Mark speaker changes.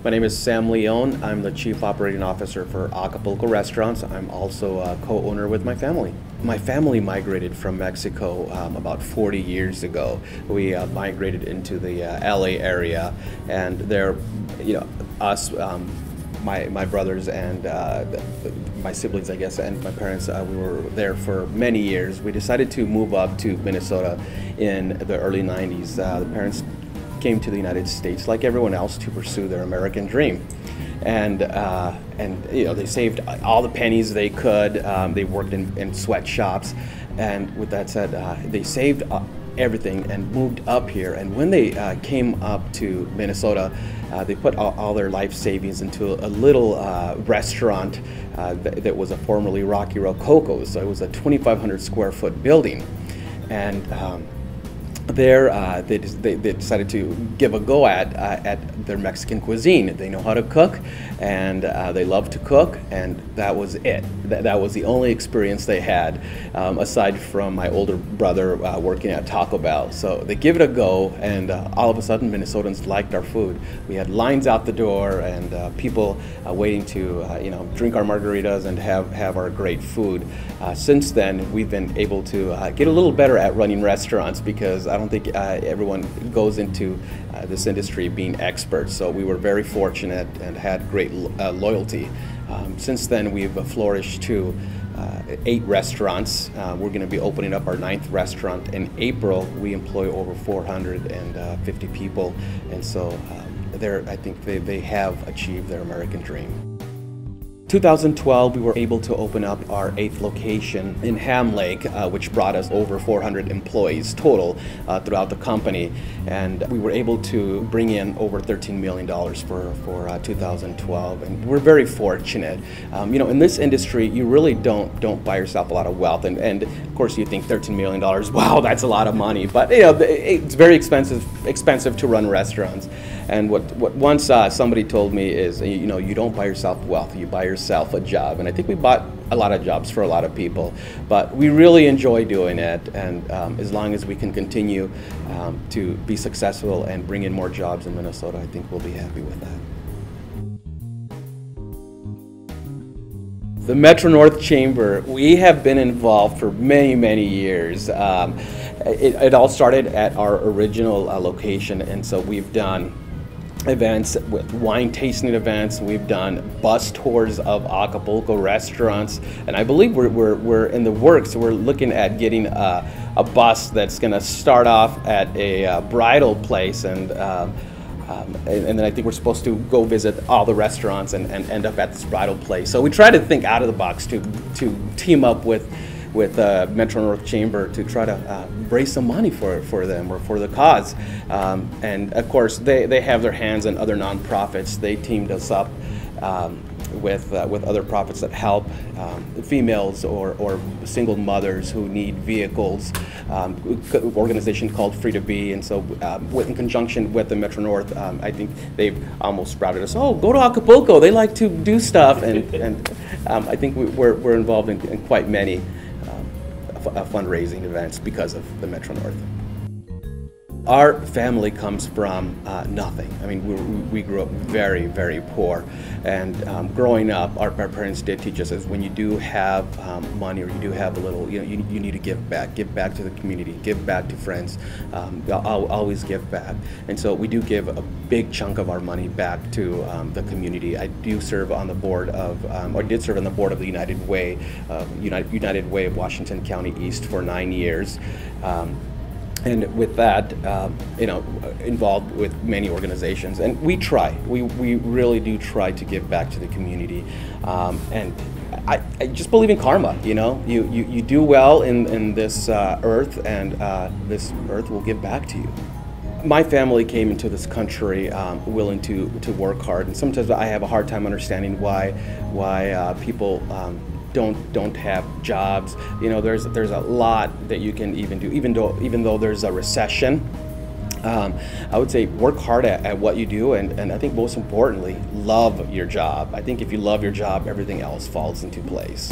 Speaker 1: My name is Sam Leone. I'm the Chief Operating Officer for Acapulco Restaurants. I'm also a co-owner with my family. My family migrated from Mexico about 40 years ago. We migrated into the LA area, and there, us, my brothers and my siblings, I guess, and my parents, we were there for many years. We decided to move up to Minnesota in the early 90s. The parents came to the United States, like everyone else, to pursue their American dream. And they saved all the pennies they could. They worked in sweatshops, and with that said, they saved everything and moved up here. And when they came up to Minnesota, they put all their life savings into a little restaurant that was a formerly Rocky Rococo. So it was a 2,500 square foot building, and there they decided to give a go at their Mexican cuisine. They know how to cook, and they love to cook, and that was it. That was the only experience they had, aside from my older brother working at Taco Bell. So they give it a go, and all of a sudden Minnesotans liked our food. We had lines out the door, and people waiting to drink our margaritas and have our great food. Since then, we've been able to get a little better at running restaurants, because I don't think everyone goes into this industry being experts. So we were very fortunate and had great loyalty. Since then, we've flourished to 8 restaurants. We're going to be opening up our 9th restaurant in April. We employ over 450 people, and so I think they have achieved their American dream. 2012, we were able to open up our 8th location in Ham Lake, which brought us over 400 employees total throughout the company, and we were able to bring in over $13 million for 2012, and we're very fortunate. In this industry, you really don't buy yourself a lot of wealth, and of course you think $13 million, wow, that's a lot of money, but it's very expensive to run restaurants. And what once somebody told me is, you don't buy yourself wealth, you buy yourself a job. And I think we bought a lot of jobs for a lot of people, but we really enjoy doing it. And as long as we can continue to be successful and bring in more jobs in Minnesota, I think we'll be happy with that. The MetroNorth Chamber, we have been involved for many, many years. It all started at our original location, and so we've done events with wine tasting events. We've done bus tours of Acapulco restaurants, and I believe we're in the works. We're looking at getting a bus that's going to start off at a bridal place, and then I think we're supposed to go visit all the restaurants and end up at this bridal place. So we try to think out of the box to team up with MetroNorth Chamber to try to raise some money for them or for the cause. And of course, they have their hands in other nonprofits. They teamed us up with other profits that help females or single mothers who need vehicles. Organization called Free to Be, and so in conjunction with the MetroNorth, I think they've almost sprouted us. Oh, go to Acapulco. They like to do stuff, and I think we're involved in quite many fundraising events because of the MetroNorth. Our family comes from nothing. I mean, we grew up very, very poor, and growing up, our parents did teach us is when you do have money or you do have a little, you need to give back to the community, give back to friends. I'll always give back, and so we do give a big chunk of our money back to the community. I do serve on the board of, or did serve on the board of the United Way of Washington County East for 9 years. And with that, involved with many organizations, and we really do try to give back to the community, and I just believe in karma. You do well in this earth, and this earth will give back to you. My family came into this country willing to work hard, and sometimes I have a hard time understanding why people don't have jobs. There's a lot that you can even do, even though there's a recession. I would say work hard at what you do, and I think most importantly, love your job. I think if you love your job, everything else falls into place.